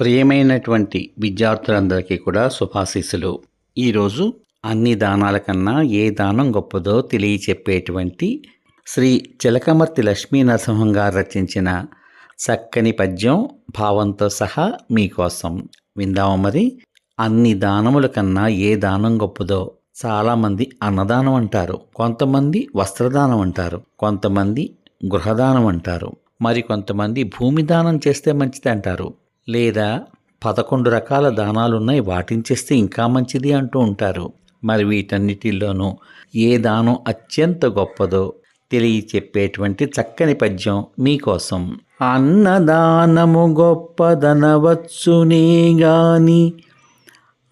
ప్రియమైనటువంటి విద్యార్థులందరికీ కూడా శుభాశీస్సులు. ఈరోజు అన్ని దానాల కన్నా ఏ దానం గొప్పదో తెలియచెప్పేటువంటి శ్రీ చిలకమర్తి లక్ష్మీ నరసింహం గారు రచించిన చక్కని పద్యం భావంతో సహా మీకోసం విందాము. మరి అన్ని దానముల కన్నా ఏ దానం గొప్పదో. చాలామంది అన్నదానం అంటారు, కొంతమంది వస్త్రదానం అంటారు, కొంతమంది గృహదానం అంటారు, మరి కొంతమంది భూమి దానం చేస్తే మంచిది అంటారు, లేదా 11 రకాల దానాలున్నాయి వాటిని చేస్తే ఇంకా మంచిది అంటూ ఉంటారు. మరి వీటన్నిటిలోనూ ఏ దానం అత్యంత గొప్పదో తెలియచెప్పేటువంటి చక్కని పద్యం మీకోసం. అన్నదానము గొప్పదనవచ్చునే గాని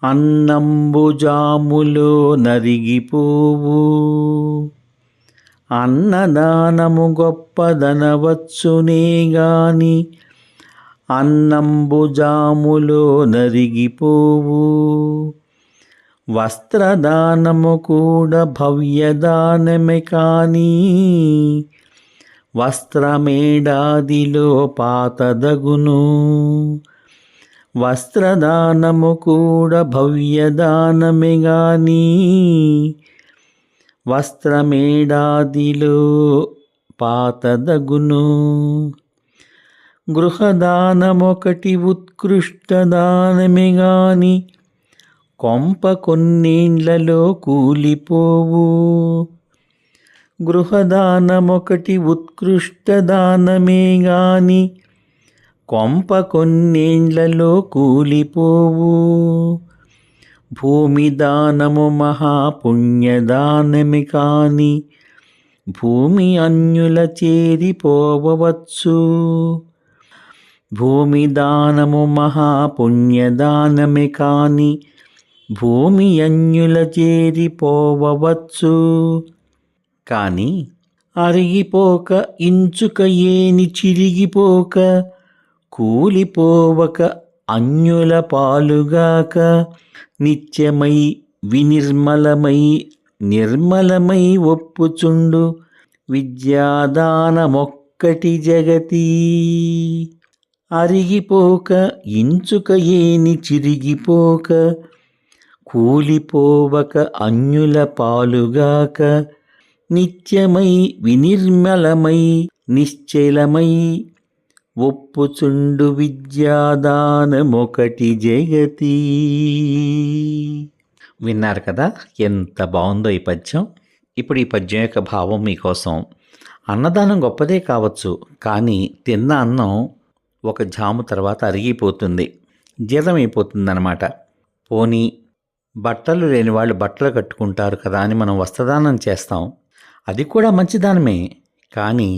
అన్నంబు జాములో నరిగిపోవు. అన్నదానము గొప్పదనవచ్చునే గాని అన్నంబు జాములో నరిగిపోవు. వస్త్రదానము కూడా భవ్యదానమే కానీ వస్త్రమేడాదిలో పాతదగును. వస్త్రదానము కూడా భవ్యదానమే గాని వస్త్రమేడాదిలో పాతదగును. గృహదానమొకటి ఉత్కృష్టదానమే గాని కొంప కొన్నేండ్లలో కూలిపోవు. గృహదానమొకటి ఉత్కృష్టదానమే గాని కొంప కొన్నేండ్లలో కూలిపోవు. భూమి దానము మహాపుణ్యదానమే కాని భూమి అన్యుల చేరిపోవచ్చు. భూమి దానము మహాపుణ్యదానమే కాని భూమి అన్యుల చేరిపోవచ్చు. కాని అరిగిపోక ఇంచుక ఏని చిరిగిపోక కూలిపోవక అన్యుల పాలుగాక నిత్యమై వినిర్మలమై నిర్మలమై ఒప్పుచుండు విద్యాదానమొక్కటి జగతి. అరిగిపోక ఇంచుక ఏని చిరిగిపోక కూలిపోవక అన్యుల పాలుగాక నిత్యమై వినిర్మలమై నిశ్చలమై ఒప్పుచుండు విద్యాదానమొకటి జగతి. విన్నారు కదా, ఎంత బాగుందో ఈ పద్యం. ఇప్పుడు ఈ పద్యం యొక్క భావం మీకోసం. అన్నదానం గొప్పదే కావచ్చు, కానీ తిన్న అన్నం ఒక జాము తర్వాత అరిగిపోతుంది, జీర్ణమైపోతుందన్నమాట. పోనీ బట్టలు లేని వాళ్ళు బట్టలు కట్టుకుంటారు కదా అని మనం వస్త్రదానం చేస్తాం, అది కూడా మంచి దానమే. కానీ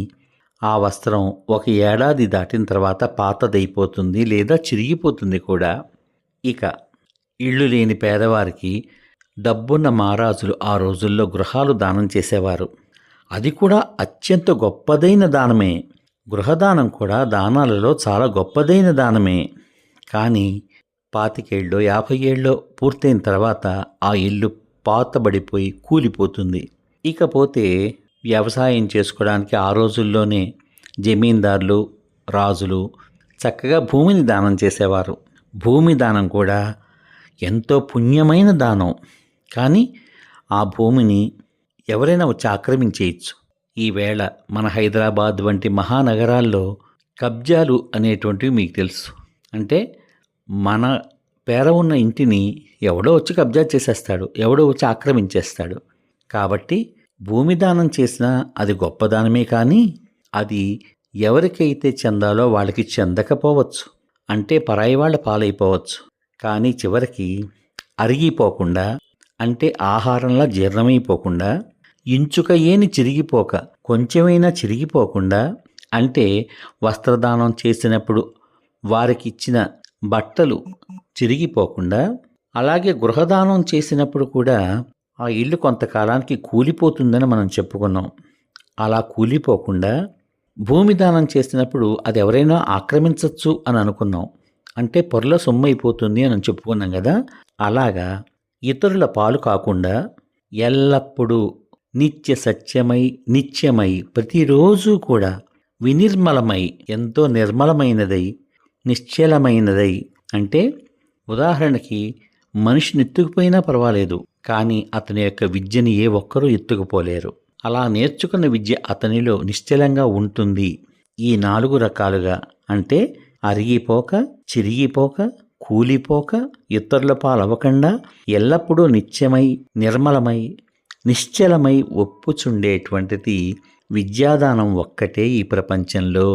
ఆ వస్త్రం ఒక ఏడాది దాటిన తర్వాత పాతదైపోతుంది లేదా చిరిగిపోతుంది కూడా. ఇక ఇళ్ళు లేని పేదవారికి డబ్బున్న మహారాజులు ఆ రోజుల్లో గృహాలు దానం చేసేవారు. అది కూడా అత్యంత గొప్పదైన దానమే. గృహదానం కూడా దానాలలో చాలా గొప్పదైన దానమే. కానీ 25 ఏళ్ళో 50 ఏళ్ళో పూర్తయిన తర్వాత ఆ ఇల్లు పాతబడిపోయి కూలిపోతుంది. ఇకపోతే వ్యవసాయం చేసుకోవడానికి ఆ రోజుల్లోనే జమీందారులు రాజులు చక్కగా భూమిని దానం చేసేవారు. భూమి దానం కూడా ఎంతో పుణ్యమైన దానం. కానీ ఆ భూమిని ఎవరైనా వచ్చి ఆక్రమించేయచ్చు. ఈవేళ మన హైదరాబాద్ వంటి మహానగరాల్లో కబ్జాలు అనేటువంటివి మీకు తెలుసు. అంటే మన పేర ఉన్న ఇంటిని ఎవడో వచ్చి కబ్జా చేసేస్తాడు, ఎవడో వచ్చి ఆక్రమించేస్తాడు. కాబట్టి భూమి దానం చేసినా అది గొప్పదానమే, కానీ అది ఎవరికైతే చెందాలో వాళ్ళకి చెందకపోవచ్చు, అంటే పరాయి వాళ్ళ పాలైపోవచ్చు. కానీ చివరికి అరిగిపోకుండా, అంటే ఆహారంలా జీర్ణమైపోకుండా, ఇంచుక ఏని చిరిగిపోక కొంచెమైనా చిరిగిపోకుండా, అంటే వస్త్రదానం చేసినప్పుడు వారికి ఇచ్చిన బట్టలు చిరిగిపోకుండా, అలాగే గృహదానం చేసినప్పుడు కూడా ఆ ఇల్లు కొంతకాలానికి కూలిపోతుందని మనం చెప్పుకున్నాం. అలా కూలిపోకుండా భూమి దానం చేసినప్పుడు అది ఎవరైనా ఆక్రమించవచ్చు అని అనుకున్నాం, అంటే పొరల సొమ్ము అయిపోతుంది అని చెప్పుకున్నాం కదా. అలాగా ఇతరుల పాలు కాకుండా ఎల్లప్పుడూ నిత్య సత్యమై నిత్యమై ప్రతిరోజు కూడా వినిర్మలమై ఎంతో నిర్మలమైనదై నిశ్చలమైనదై అంటే ఉదాహరణకి మనిషిని ఎత్తుకుపోయినా పర్వాలేదు, కానీ అతని యొక్క విద్యని ఏ ఒక్కరూ ఎత్తుకుపోలేరు. అలా నేర్చుకున్న విద్య అతనిలో నిశ్చలంగా ఉంటుంది. ఈ 4 రకాలుగా అంటే అరిగిపోక, చిరిగిపోక, కూలిపోక, ఇతరుల పాలవ్వకుండా ఎల్లప్పుడూ నిత్యమై, నిర్మలమై, నిశ్చలమై ఒప్పుచుండేటువంటిది విద్యాదానం ఒక్కటే ఈ ప్రపంచంలో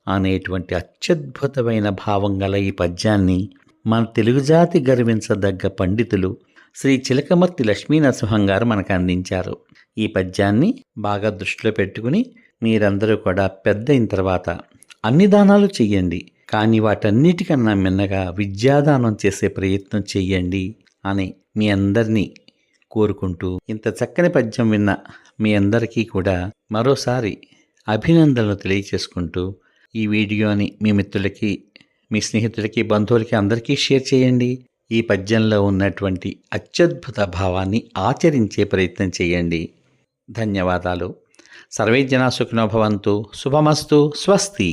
అనేటువంటి అత్యద్భుతమైన భావం గల ఈ పద్యాన్ని మన తెలుగు జాతి గర్వించదగ్గ పండితులు శ్రీ చిలకమర్తి లక్ష్మీనరసింహం గారు మనకు అందించారు. ఈ పద్యాన్ని బాగా దృష్టిలో పెట్టుకుని మీరందరూ కూడా పెద్ద అయిన తర్వాత అన్ని దానాలు చెయ్యండి, కానీ వాటన్నిటికన్నా మిన్నగా విద్యాదానం చేసే ప్రయత్నం చెయ్యండి అని మీ అందరినీ కోరుకుంటూ, ఇంత చక్కని పద్యం విన్న మీ అందరికీ కూడా మరోసారి అభినందనలు తెలియచేసుకుంటూ, ఈ వీడియోని మీ మిత్రులకి, మీ స్నేహితులకి, బంధువులకి అందరికీ షేర్ చేయండి. ఈ పద్యంలో ఉన్నటువంటి అత్యద్భుత భావాన్ని ఆచరించే ప్రయత్నం చేయండి. ధన్యవాదాలు. సర్వే జనా సుఖినో భవంతు. శుభమస్తు. స్వస్తి.